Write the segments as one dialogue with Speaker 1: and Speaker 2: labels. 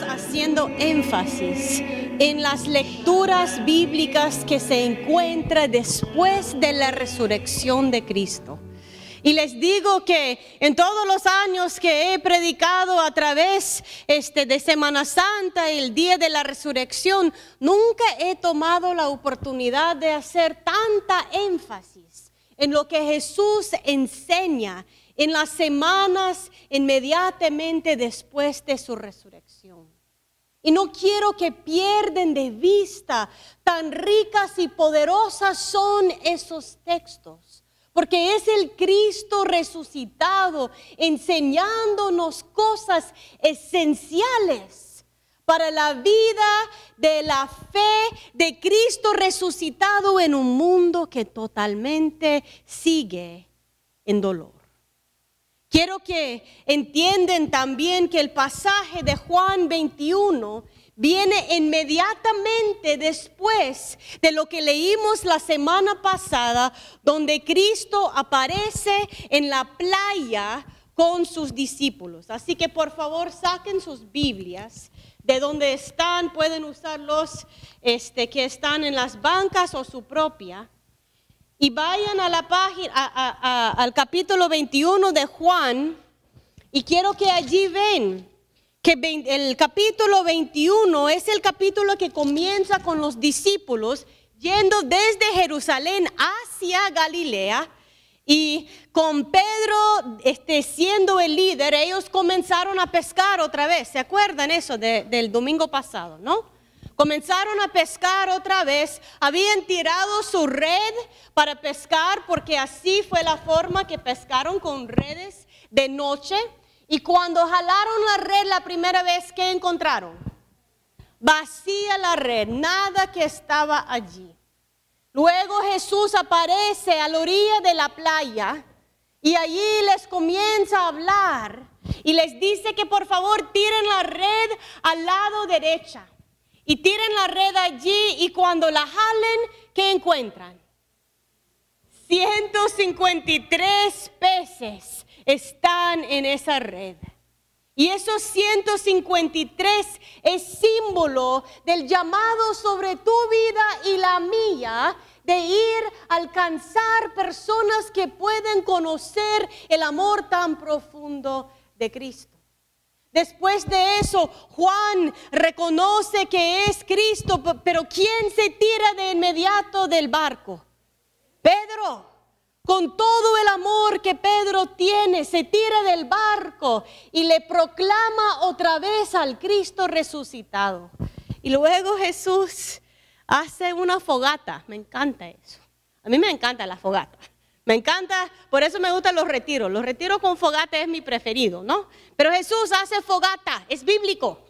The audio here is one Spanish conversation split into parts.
Speaker 1: Haciendo énfasis en las lecturas bíblicas que se encuentran después de la resurrección de Cristo. Y les digo que en todos los años que he predicado a través de Semana Santa y el día de la resurrección, nunca he tomado la oportunidad de hacer tanta énfasis en lo que Jesús enseña en las semanas inmediatamente después de su resurrección. Y no quiero que pierdan de vista tan ricas y poderosas son esos textos. Porque es el Cristo resucitado enseñándonos cosas esenciales para la vida de la fe de Cristo resucitado en un mundo que totalmente sigue en dolor. Quiero que entiendan también que el pasaje de Juan 21 viene inmediatamente después de lo que leímos la semana pasada, donde Cristo aparece en la playa con sus discípulos. Así que por favor saquen sus Biblias de donde están, pueden usar los que están en las bancas o su propia. Y vayan a la página, al capítulo 21 de Juan, y quiero que allí ven que el capítulo 21 es el capítulo que comienza con los discípulos yendo desde Jerusalén hacia Galilea, y con Pedro siendo el líder, ellos comenzaron a pescar otra vez. ¿Se acuerdan eso del domingo pasado, no? Comenzaron a pescar otra vez, habían tirado su red para pescar porque así fue la forma que pescaron con redes de noche. Y cuando jalaron la red la primera vez, ¿qué encontraron? Vacía la red, nada que estaba allí. Luego Jesús aparece a la orilla de la playa y allí les comienza a hablar y les dice que por favor tiren la red al lado derecho. Y tiren la red allí y cuando la jalen, ¿qué encuentran? 153 peces están en esa red. Y esos 153 es símbolo del llamado sobre tu vida y la mía de ir a alcanzar personas que pueden conocer el amor tan profundo de Cristo. Después de eso, Juan reconoce que es Cristo, pero ¿quién se tira de inmediato del barco? Pedro. Con todo el amor que Pedro tiene, se tira del barco y le proclama otra vez al Cristo resucitado. Y luego Jesús hace una fogata. Me encanta eso. A mí me encanta la fogata. Me encanta, por eso me gustan los retiros. Los retiros con fogata es mi preferido, ¿no? Pero Jesús hace fogata, es bíblico.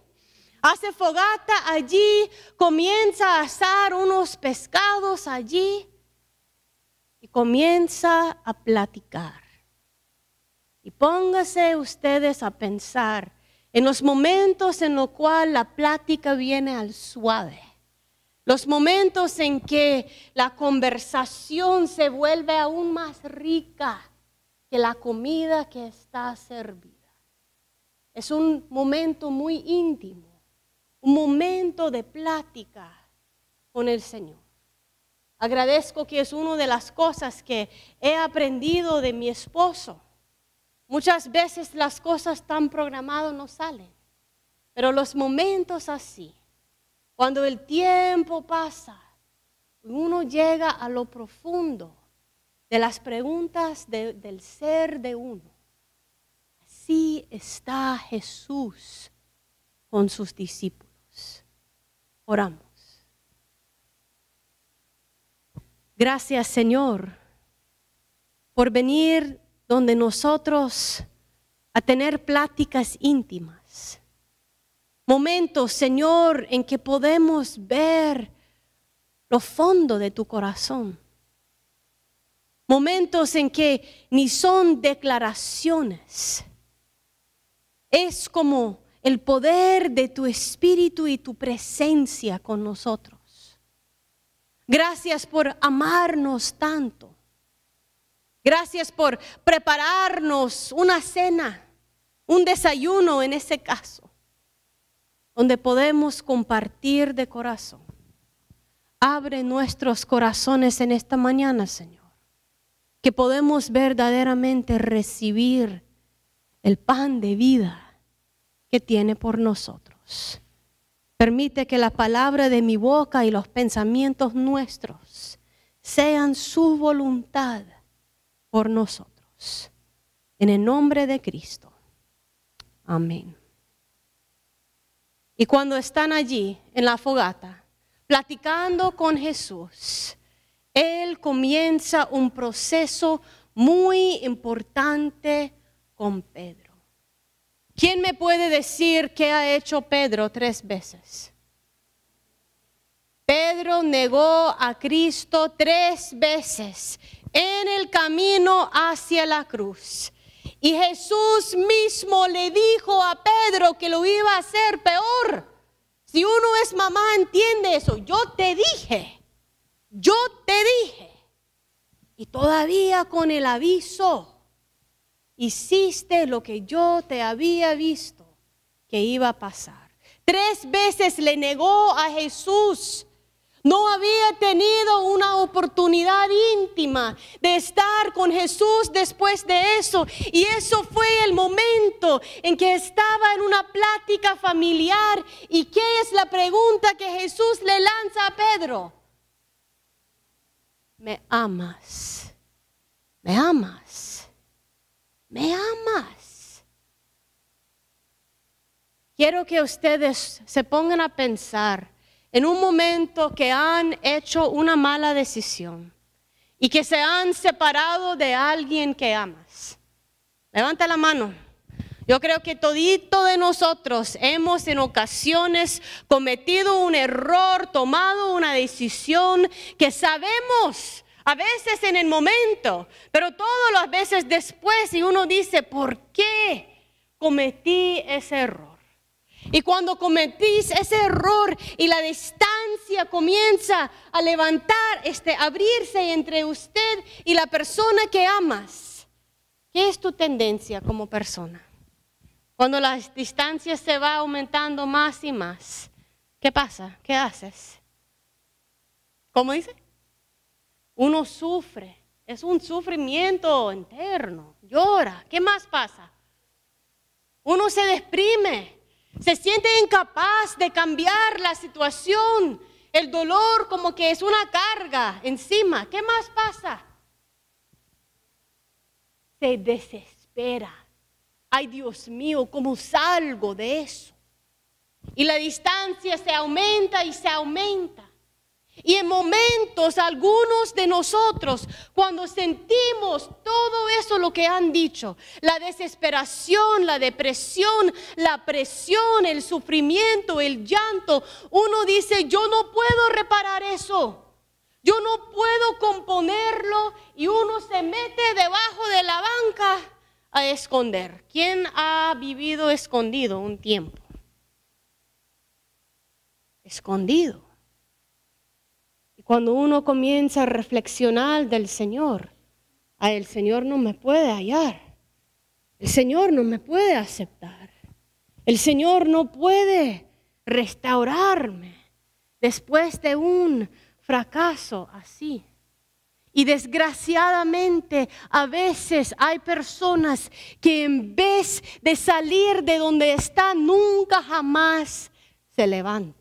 Speaker 1: Hace fogata allí, comienza a asar unos pescados allí y comienza a platicar. Y póngase ustedes a pensar en los momentos en los cuales la plática viene al suave. Los momentos en que la conversación se vuelve aún más rica que la comida que está servida. Es un momento muy íntimo, un momento de plática con el Señor. Agradezco que es una de las cosas que he aprendido de mi esposo. Muchas veces las cosas tan programadas no salen, pero los momentos así, cuando el tiempo pasa, uno llega a lo profundo de las preguntas del ser de uno. Así está Jesús con sus discípulos. Oramos. Gracias, Señor, por venir donde nosotros a tener pláticas íntimas. Momentos, Señor, en que podemos ver lo fondo de tu corazón. Momentos en que ni son declaraciones. Es como el poder de tu Espíritu y tu presencia con nosotros. Gracias por amarnos tanto. Gracias por prepararnos una cena, un desayuno en ese caso, donde podemos compartir de corazón. Abre nuestros corazones en esta mañana, Señor, que podemos verdaderamente recibir el pan de vida que tiene por nosotros. Permite que la palabra de mi boca y los pensamientos nuestros sean su voluntad por nosotros. En el nombre de Cristo. Amén. Y cuando están allí en la fogata, platicando con Jesús, Él comienza un proceso muy importante con Pedro. ¿Quién me puede decir qué ha hecho Pedro 3 veces? Pedro negó a Cristo 3 veces en el camino hacia la cruz. Y Jesús mismo le dijo a Pedro que lo iba a hacer peor. Si uno es mamá, entiende eso. Yo te dije. Y todavía con el aviso, hiciste lo que yo te había visto que iba a pasar. 3 veces le negó a Jesús. No había tenido una oportunidad íntima de estar con Jesús después de eso. Y eso fue el momento en que estaba en una plática familiar. ¿Y qué es la pregunta que Jesús le lanza a Pedro? ¿Me amas? ¿Me amas? ¿Me amas? Quiero que ustedes se pongan a pensar en un momento que han hecho una mala decisión y que se han separado de alguien que amas. Levanta la mano. Yo creo que todito de nosotros hemos en ocasiones cometido un error, tomado una decisión que sabemos a veces en el momento, pero todas las veces después, y uno dice, ¿por qué cometí ese error? Y cuando cometís ese error y la distancia comienza a levantar, abrirse entre usted y la persona que amas, ¿qué es tu tendencia como persona? Cuando la distancia se va aumentando más y más, ¿qué pasa? ¿Qué haces? ¿Cómo dice? Uno sufre, es un sufrimiento interno, llora. ¿Qué más pasa? Uno se deprime. Se siente incapaz de cambiar la situación. El dolor como que es una carga encima. ¿Qué más pasa? Se desespera. Ay, Dios mío, ¿cómo salgo de eso? Y la distancia se aumenta y se aumenta. Y en momentos, algunos de nosotros, cuando sentimos todo eso lo que han dicho, la desesperación, la depresión, la presión, el sufrimiento, el llanto, uno dice, yo no puedo reparar eso, yo no puedo componerlo, y uno se mete debajo de la banca a esconder. ¿Quién ha vivido escondido un tiempo? Escondido. Cuando uno comienza a reflexionar del Señor, el Señor no me puede hallar, el Señor no me puede aceptar, el Señor no puede restaurarme después de un fracaso así. Y desgraciadamente a veces hay personas que en vez de salir de donde están, nunca jamás se levantan.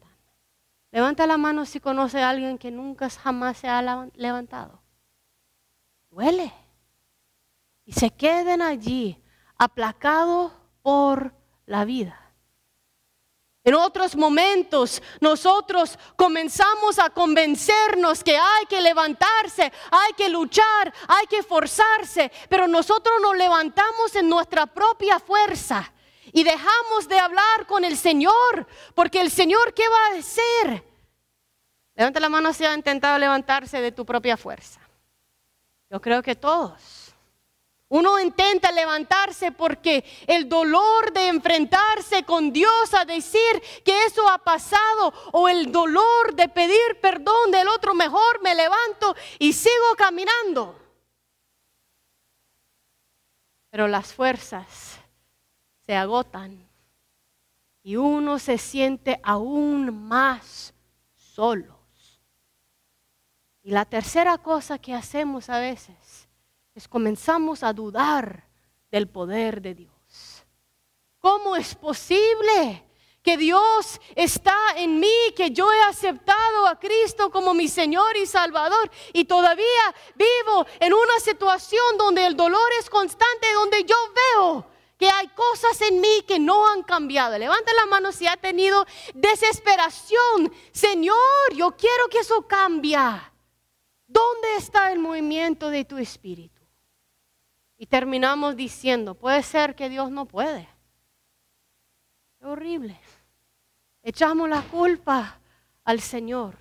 Speaker 1: Levanta la mano si conoce a alguien que nunca jamás se ha levantado. Duele. Y se quedan allí aplacados por la vida. En otros momentos nosotros comenzamos a convencernos que hay que levantarse, hay que luchar, hay que esforzarse, pero nosotros nos levantamos en nuestra propia fuerza. Y dejamos de hablar con el Señor, porque el Señor, ¿qué va a hacer? Levanta la mano si ha intentado levantarse de tu propia fuerza. Yo creo que todos. Uno intenta levantarse porque el dolor de enfrentarse con Dios a decir que eso ha pasado, o el dolor de pedir perdón del otro, mejor me levanto y sigo caminando. Pero las fuerzas se agotan y uno se siente aún más solos. Y la tercera cosa que hacemos a veces es comenzamos a dudar del poder de Dios. ¿Cómo es posible que Dios está en mí, que yo he aceptado a Cristo como mi Señor y Salvador y todavía vivo en una situación donde el dolor es constante, donde yo veo que hay cosas en mí que no han cambiado? Levanta la mano si ha tenido desesperación. Señor, yo quiero que eso cambie. ¿Dónde está el movimiento de tu espíritu? Y terminamos diciendo, puede ser que Dios no puede. Es horrible. Echamos la culpa al Señor.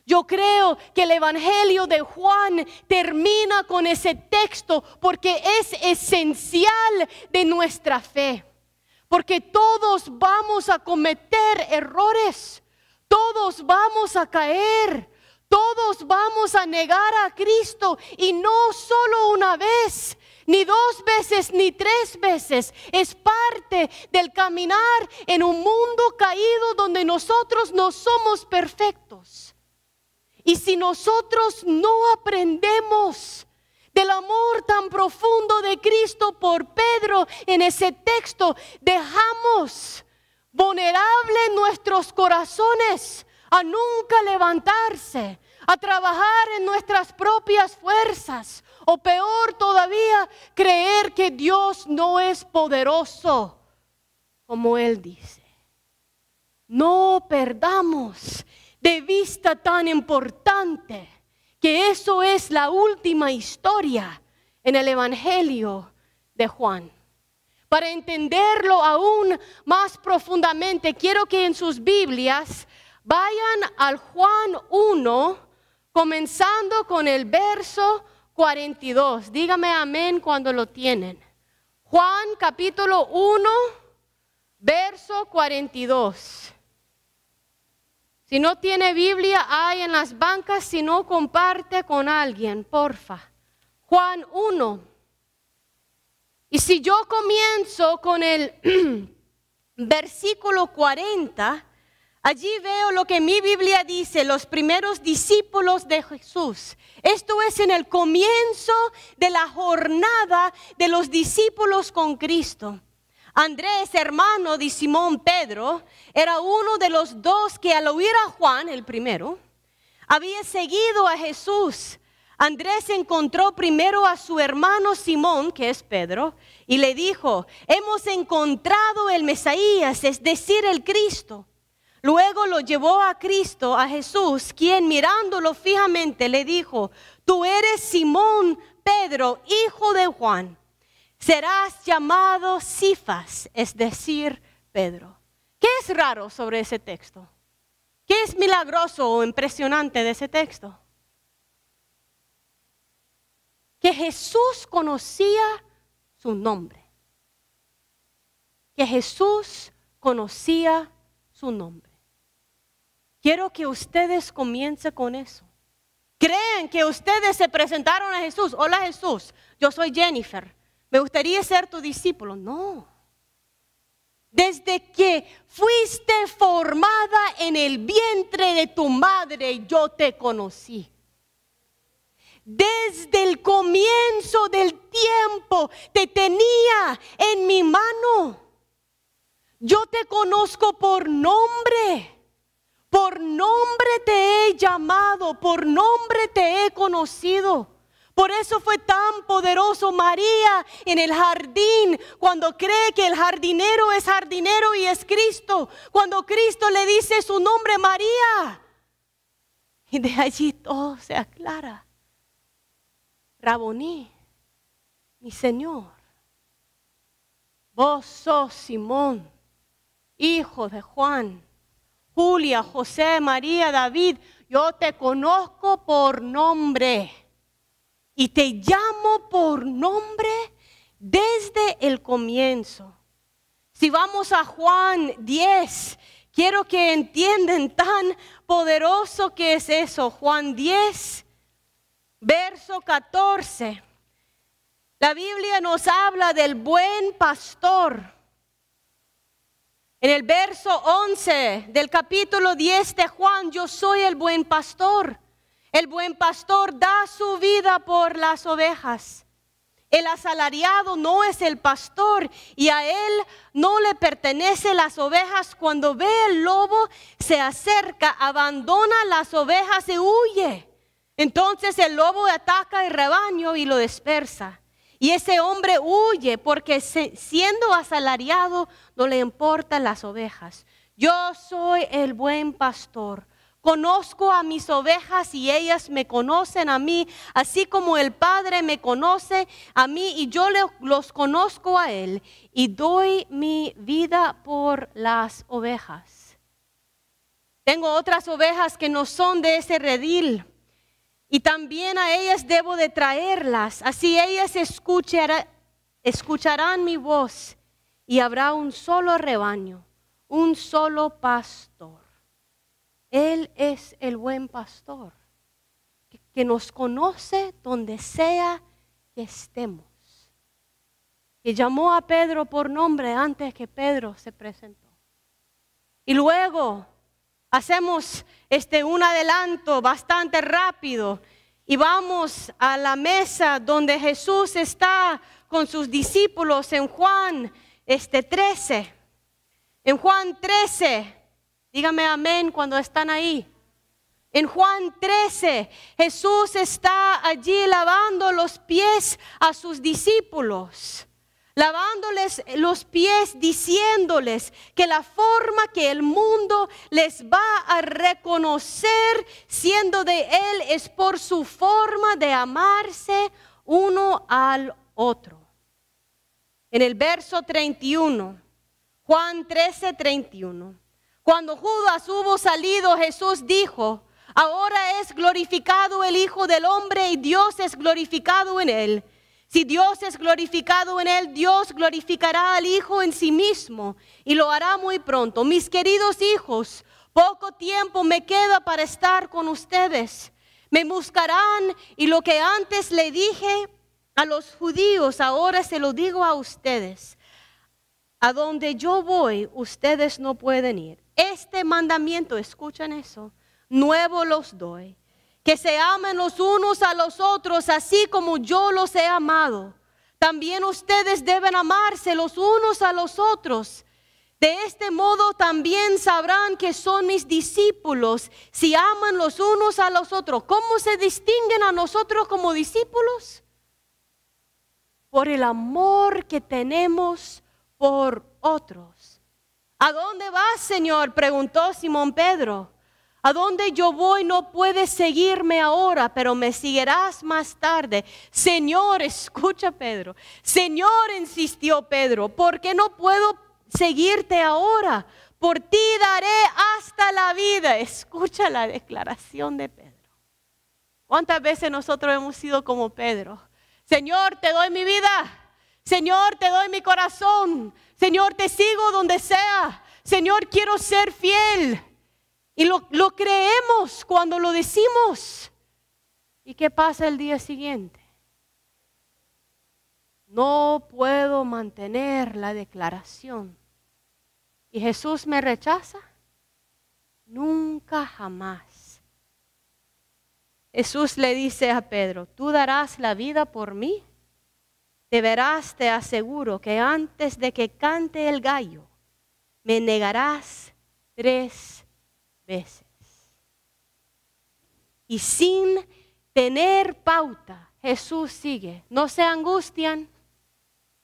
Speaker 1: Yo creo que el Evangelio de Juan termina con ese texto porque es esencial de nuestra fe. Porque todos vamos a cometer errores. Todos vamos a caer. Todos vamos a negar a Cristo, y no solo una vez, ni 2 veces, ni 3 veces. Es parte del caminar en un mundo caído donde nosotros no somos perfectos. Y si nosotros no aprendemos del amor tan profundo de Cristo por Pedro en ese texto, dejamos vulnerables nuestros corazones a nunca levantarse, a trabajar en nuestras propias fuerzas, o peor todavía, creer que Dios no es poderoso como Él dice. No perdamos de vista tan importante que eso es la última historia en el Evangelio de Juan. Para entenderlo aún más profundamente, quiero que en sus Biblias vayan al Juan 1, comenzando con el verso 42. Dígame amén cuando lo tienen. Juan capítulo 1, verso 42. Si no tiene Biblia, hay en las bancas. Si no, comparte con alguien, porfa. Juan 1. Y si yo comienzo con el versículo 40, allí veo lo que mi Biblia dice, los primeros discípulos de Jesús. Esto es en el comienzo de la jornada de los discípulos con Cristo. Andrés, hermano de Simón Pedro, era uno de los 2 que al oír a Juan, el primero, había seguido a Jesús. Andrés encontró primero a su hermano Simón, que es Pedro, y le dijo, hemos encontrado el Mesías, es decir, el Cristo. Luego lo llevó a Cristo, a Jesús, quien mirándolo fijamente le dijo, tú eres Simón Pedro, hijo de Juan. Serás llamado Cifas, es decir, Pedro. ¿Qué es raro sobre ese texto? ¿Qué es milagroso o impresionante de ese texto? Que Jesús conocía su nombre. Que Jesús conocía su nombre. Quiero que ustedes comiencen con eso. ¿Creen que ustedes se presentaron a Jesús? Hola Jesús, yo soy Jennifer. Me gustaría ser tu discípulo. No. Desde que fuiste formada en el vientre de tu madre, yo te conocí. Desde el comienzo del tiempo te tenía en mi mano. Yo te conozco por nombre. Por nombre te he llamado, por nombre te he conocido. Por eso fue tan poderoso María en el jardín, cuando cree que el jardinero es jardinero y es Cristo. Cuando Cristo le dice su nombre, María. Y de allí todo se aclara. Raboní, mi Señor. Vos sos Simón, hijo de Juan. Julia, José, María, David, yo te conozco por nombre. y te llamo por nombre desde el comienzo. Si vamos a Juan 10, quiero que entiendan tan poderoso que es eso. Juan 10, verso 14. La Biblia nos habla del buen pastor. En el verso 11 del capítulo 10 de Juan, yo soy el buen pastor. El buen pastor da su vida por las ovejas. El asalariado no es el pastor y a él no le pertenecen las ovejas. Cuando ve el lobo, se acerca, abandona las ovejas y huye. Entonces el lobo ataca el rebaño y lo dispersa. Y ese hombre huye porque siendo asalariado no le importan las ovejas. Yo soy el buen pastor. Conozco a mis ovejas y ellas me conocen a mí, así como el Padre me conoce a mí y yo los conozco a él y doy mi vida por las ovejas. Tengo otras ovejas que no son de ese redil y también a ellas debo de traerlas, así ellas escucharán mi voz y habrá un solo rebaño, un solo pastor. Él es el buen pastor, que nos conoce donde sea que estemos. Que llamó a Pedro por nombre antes que Pedro se presentó. Y luego hacemos un adelanto bastante rápido y vamos a la mesa donde Jesús está con sus discípulos en Juan 13. En Juan 13. Dígame amén cuando están ahí. En Juan 13, Jesús está allí lavando los pies a sus discípulos. Lavándoles los pies, diciéndoles que la forma que el mundo les va a reconocer siendo de Él es por su forma de amarse uno al otro. En el verso 31, Juan 13, 31. Cuando Judas hubo salido, Jesús dijo, ahora es glorificado el Hijo del Hombre y Dios es glorificado en él. Si Dios es glorificado en él, Dios glorificará al Hijo en sí mismo y lo hará muy pronto. Mis queridos hijos, poco tiempo me queda para estar con ustedes. Me buscarán y lo que antes le dije a los judíos, ahora se lo digo a ustedes. A donde yo voy, ustedes no pueden ir. Este mandamiento, escuchen eso, nuevo los doy, que se amen los unos a los otros, así como yo los he amado. También ustedes deben amarse los unos a los otros. De este modo también sabrán que son mis discípulos, si aman los unos a los otros. ¿Cómo se distinguen a nosotros como discípulos? Por el amor que tenemos por otros. ¿A dónde vas, Señor?, preguntó Simón Pedro. A donde yo voy no puedes seguirme ahora, pero me seguirás más tarde. Señor, escucha Pedro. Señor, insistió Pedro, ¿por qué no puedo seguirte ahora? Por ti daré hasta la vida. Escucha la declaración de Pedro. ¿Cuántas veces nosotros hemos sido como Pedro? Señor, te doy mi vida. Señor, te doy mi corazón. Señor, te sigo donde sea. Señor, quiero ser fiel. Y lo creemos cuando lo decimos. ¿Y qué pasa el día siguiente? No puedo mantener la declaración. ¿Y Jesús me rechaza? Nunca jamás. Jesús le dice a Pedro, ¿tú darás la vida por mí? De veras te aseguro que antes de que cante el gallo, me negarás 3 veces. Y sin tener pauta, Jesús sigue. No se angustian.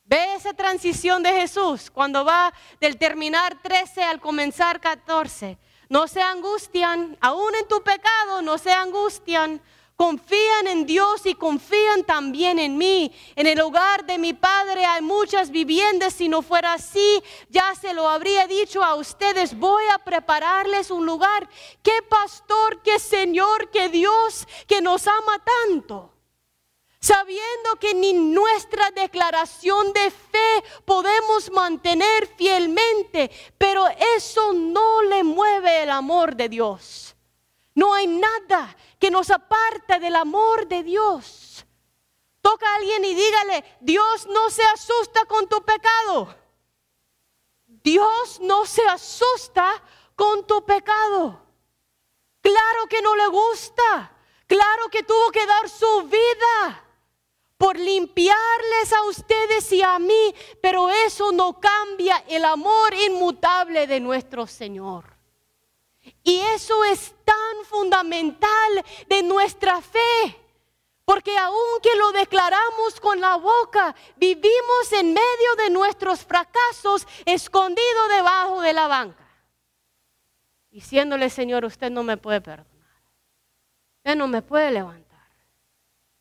Speaker 1: Ve esa transición de Jesús cuando va del terminar 13 al comenzar 14. No se angustian, aún en tu pecado no se angustian. Confían en Dios y confían también en mí. En el hogar de mi Padre hay muchas viviendas. Si no fuera así, ya se lo habría dicho a ustedes. Voy a prepararles un lugar. Qué pastor, qué Señor, qué Dios que nos ama tanto. sabiendo que ni nuestra declaración de fe podemos mantener fielmente, pero eso no le mueve el amor de Dios. No hay nada que nos aparta del amor de Dios. Toca a alguien y dígale, Dios no se asusta con tu pecado. Dios no se asusta con tu pecado. Claro que no le gusta. Claro que tuvo que dar su vida por limpiarles a ustedes y a mí, pero eso no cambia el amor inmutable de nuestro Señor. Y eso es tan fundamental de nuestra fe, porque aunque lo declaramos con la boca, vivimos en medio de nuestros fracasos, escondido debajo de la banca, diciéndole, Señor, usted no me puede perdonar, usted no me puede levantar,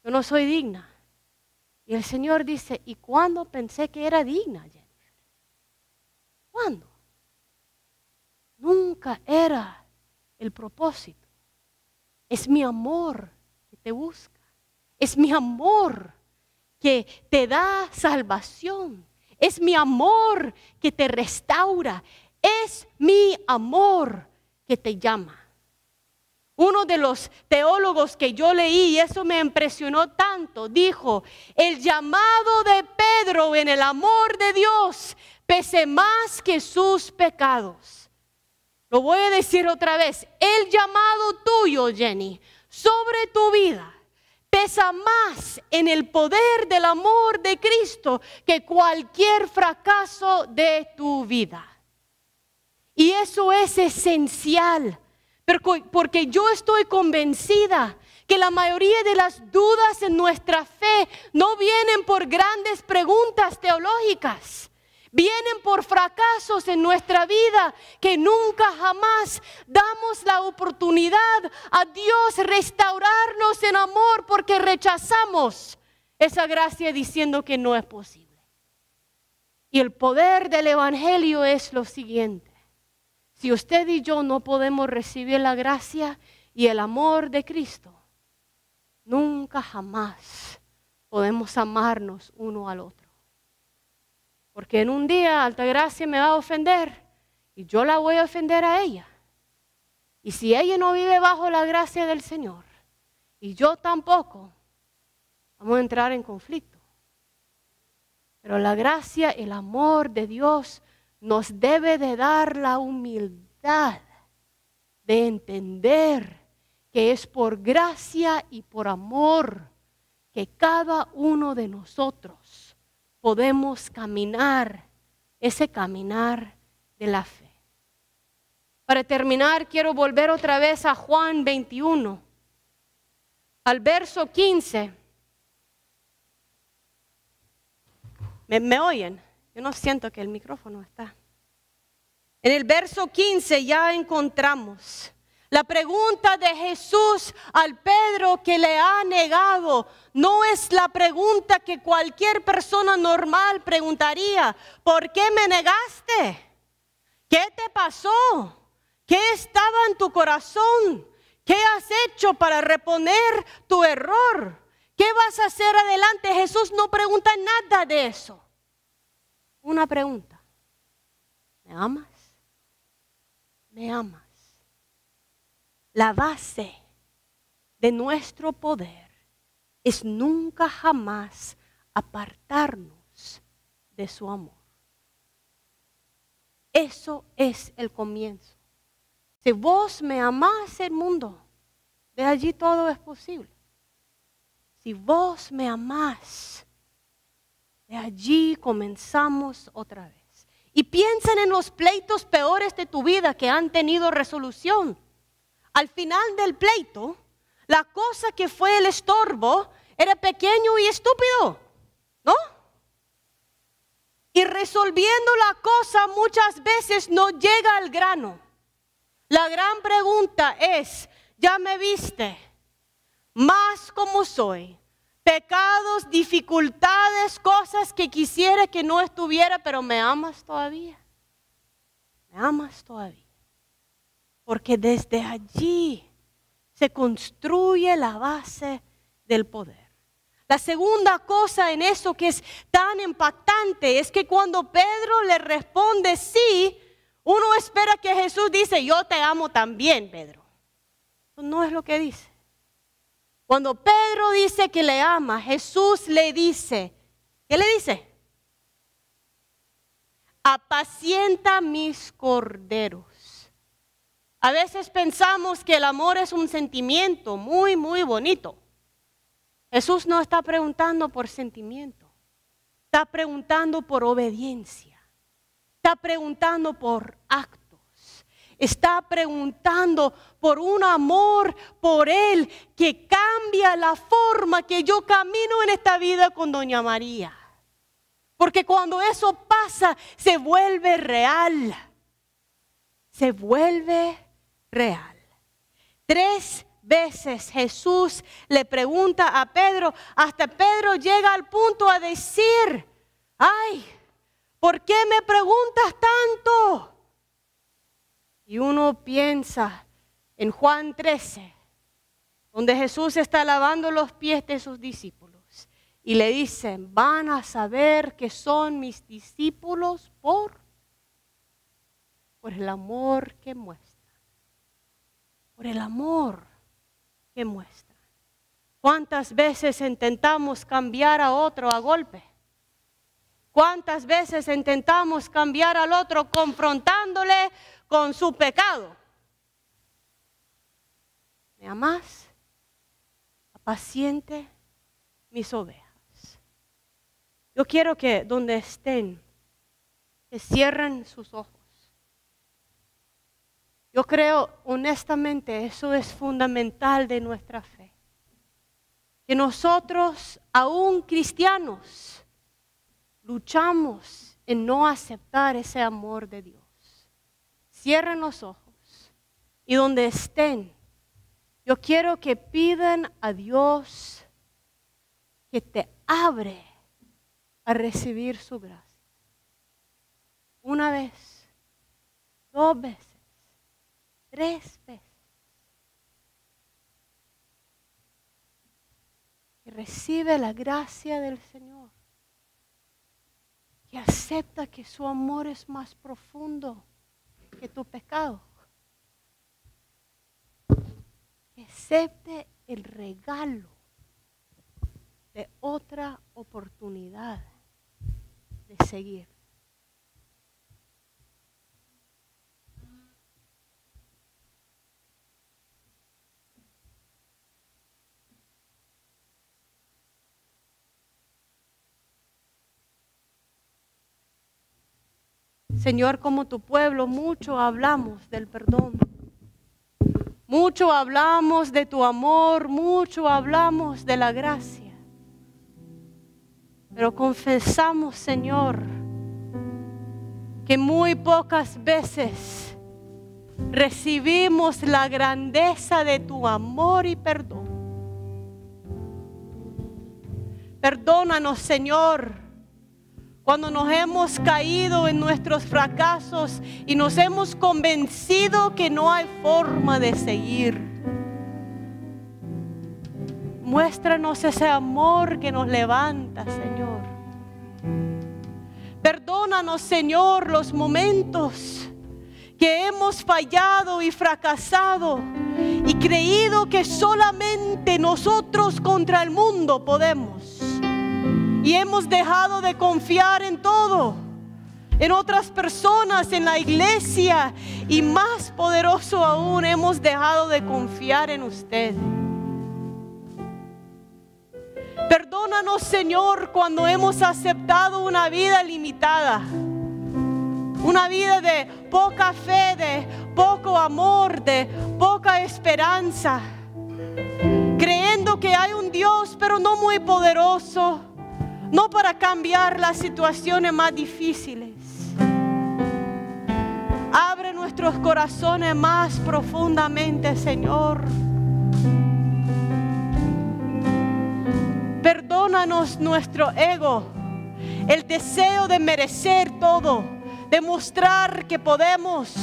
Speaker 1: yo no soy digna. Y el Señor dice, ¿y cuándo pensé que era digna, Jennifer? ¿Cuándo? Nunca era el propósito. Es mi amor que te busca. Es mi amor que te da salvación. Es mi amor que te restaura. Es mi amor que te llama. Uno de los teólogos que yo leí, y eso me impresionó tanto, dijo, el llamado de Pedro en el amor de Dios pese más que sus pecados. Lo voy a decir otra vez, el llamado tuyo, Jenny, sobre tu vida, pesa más en el poder del amor de Cristo que cualquier fracaso de tu vida. Y eso es esencial. Porque yo estoy convencida que la mayoría de las dudas en nuestra fe no vienen por grandes preguntas teológicas. Vienen por fracasos en nuestra vida que nunca jamás damos la oportunidad a Dios restaurarnos en amor porque rechazamos esa gracia diciendo que no es posible. Y el poder del Evangelio es lo siguiente. Si usted y yo no podemos recibir la gracia y el amor de Cristo, nunca jamás podemos amarnos uno al otro. Porque en un día Altagracia me va a ofender y yo la voy a ofender a ella. Y si ella no vive bajo la gracia del Señor y yo tampoco, vamos a entrar en conflicto. Pero la gracia, el amor de Dios nos debe de dar la humildad de entender que es por gracia y por amor que cada uno de nosotros podemos caminar ese caminar de la fe. Para terminar, quiero volver otra vez a Juan 21, al verso 15. ¿Me oyen? Yo no siento que el micrófono está. En el verso 15 ya encontramos la pregunta de Jesús al Pedro que le ha negado. No es la pregunta que cualquier persona normal preguntaría. ¿Por qué me negaste? ¿Qué te pasó? ¿Qué estaba en tu corazón? ¿Qué has hecho para reponer tu error? ¿Qué vas a hacer adelante? Jesús no pregunta nada de eso. Una pregunta. ¿Me amas? ¿Me amas? La base de nuestro poder es nunca jamás apartarnos de su amor. Eso es el comienzo. Si vos me amás el mundo, de allí todo es posible. Si vos me amás, de allí comenzamos otra vez. Y piensen en los pleitos peores de tu vida que han tenido resolución. Al final del pleito, la cosa que fue el estorbo era pequeño y estúpido, ¿no? Y resolviendo la cosa muchas veces no llega al grano. La gran pregunta es, ¿ya me viste? Más como soy. Pecados, dificultades, cosas que quisiera que no estuviera, pero ¿me amas todavía? ¿Me amas todavía? Porque desde allí se construye la base del poder. La segunda cosa en eso que es tan impactante es que cuando Pedro le responde sí, uno espera que Jesús dice, yo te amo también, Pedro. Eso no es lo que dice. Cuando Pedro dice que le ama, Jesús le dice, ¿qué le dice? Apacienta mis corderos. A veces pensamos que el amor es un sentimiento muy, muy bonito. Jesús no está preguntando por sentimiento. Está preguntando por obediencia. Está preguntando por actos. Está preguntando por un amor por Él que cambia la forma que yo camino en esta vida con Doña María. Porque cuando eso pasa, se vuelve real. Se vuelve real. 3 veces Jesús le pregunta a Pedro, hasta Pedro llega al punto a decir, ay, ¿por qué me preguntas tanto? Y uno piensa en Juan 13, donde Jesús está lavando los pies de sus discípulos. Y le dicen, van a saber que son mis discípulos por el amor que muestran. Por el amor que muestran. ¿Cuántas veces intentamos cambiar a otro a golpe? ¿Cuántas veces intentamos cambiar al otro confrontándole con su pecado? ¿Me amas? Apaciente mis ovejas. Yo quiero que donde estén, que cierren sus ojos. Yo creo honestamente eso es fundamental de nuestra fe. Que nosotros, aún cristianos, luchamos en no aceptar ese amor de Dios. Cierren los ojos y donde estén, yo quiero que pidan a Dios que te abre a recibir su gracia. 1 vez, 2 veces, 3 veces. Que recibe la gracia del Señor. Que acepta que su amor es más profundo que tu pecado. Que acepte el regalo de otra oportunidad de seguir. Señor, como tu pueblo, mucho hablamos del perdón. Mucho hablamos de tu amor, mucho hablamos de la gracia. Pero confesamos, Señor, que muy pocas veces recibimos la grandeza de tu amor y perdón. Perdónanos, Señor, cuando nos hemos caído en nuestros fracasos y nos hemos convencido que no hay forma de seguir. Muéstranos ese amor que nos levanta, Señor. Perdónanos, Señor, los momentos que hemos fallado y fracasado y creído que solamente nosotros contra el mundo podemos. Y hemos dejado de confiar en todo, en otras personas, en la iglesia, y más poderoso aún, hemos dejado de confiar en usted. Perdónanos, Señor, cuando hemos aceptado una vida limitada, una vida de poca fe, de poco amor, de poca esperanza, creyendo que hay un Dios, pero no muy poderoso, no para cambiar las situaciones más difíciles. Abre nuestros corazones más profundamente, Señor. Perdónanos nuestro ego, el deseo de merecer todo, de mostrar que podemos,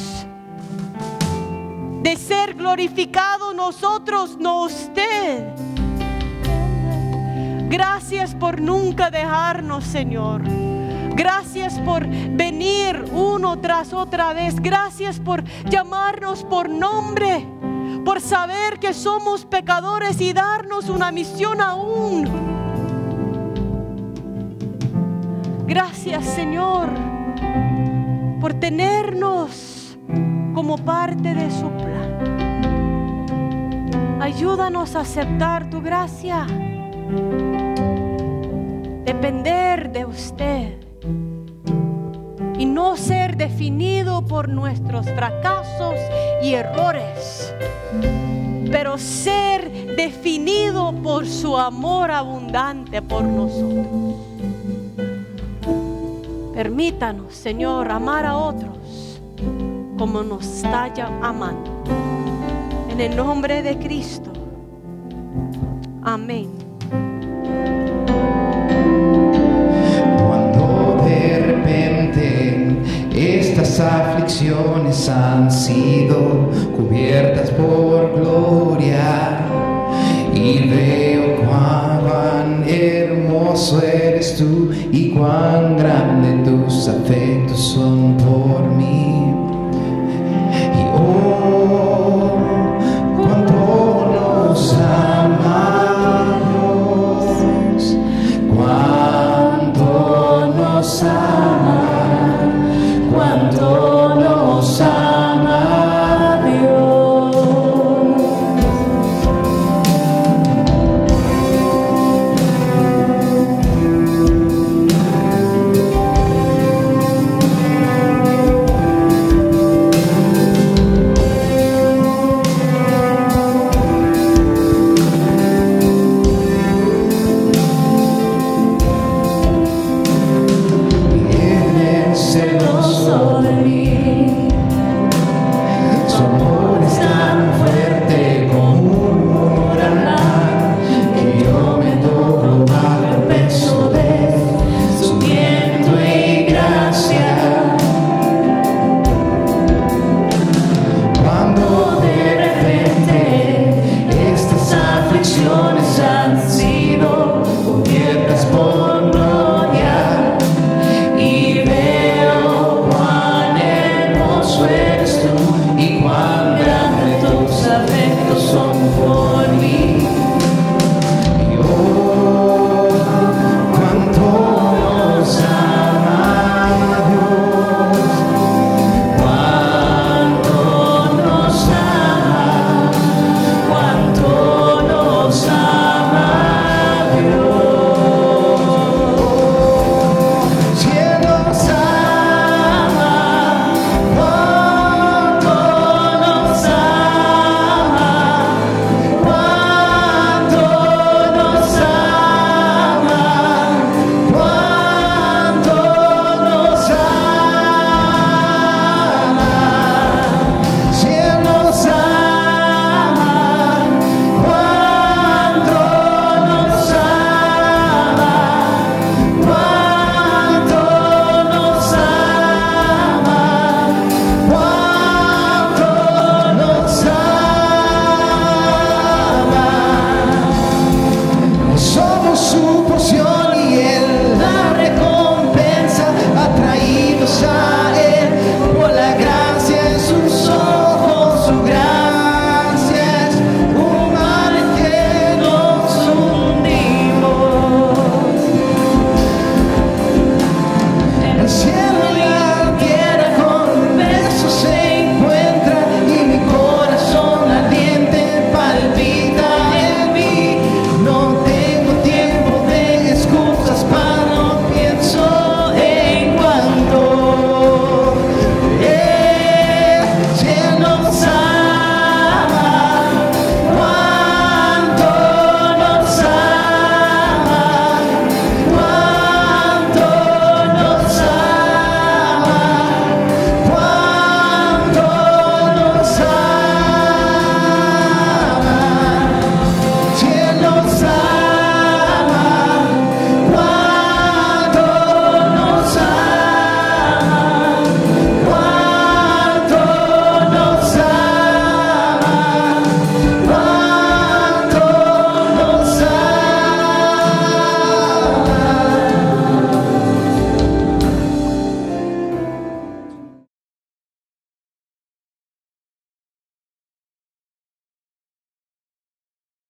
Speaker 1: de ser glorificados nosotros, no usted. Gracias por nunca dejarnos, Señor. Gracias por venir uno tras otra vez. Gracias por llamarnos por nombre, por saber que somos pecadores y darnos una misión aún. Gracias, Señor, por tenernos como parte de su plan. Ayúdanos a aceptar tu gracia, depender de usted y no ser definido por nuestros fracasos y errores, pero ser definido por su amor abundante por nosotros. Permítanos, Señor, amar a otros como nos está amando. En el nombre de Cristo. Amén.
Speaker 2: Cuando de repente estas aflicciones han sido cubiertas por gloria y veo cuán hermoso eres tú y cuán grande tus afectos son por mí. Y oh, cuánto nos ama Dios, cuánto nos ama, cuánto nos ama Dios. Celoso de mí, su amor es tan fuerte como un huracán que yo me doblo bajo el peso de su viento y gracia. Cuando de repente estas aflicciones han sido cubiertas por gloria y veo cuán hermoso eres tú y cuán grande tus afectos son por mí. Y oh, cuánto nos ama Dios, cuánto nos ama, cuánto nos ama Dios. Si Él nos ama, cuánto nos ama, cuánto nos ama, cuánto nos ama. Si Él nos ama, cuánto nos ama, cuánto nos ama, cuánto nos ama. Somos su porción y Él la recompensa, atraídos a Él por la gracia en sus ojos. Su gracia es un mar en que nos hundimos. El cielo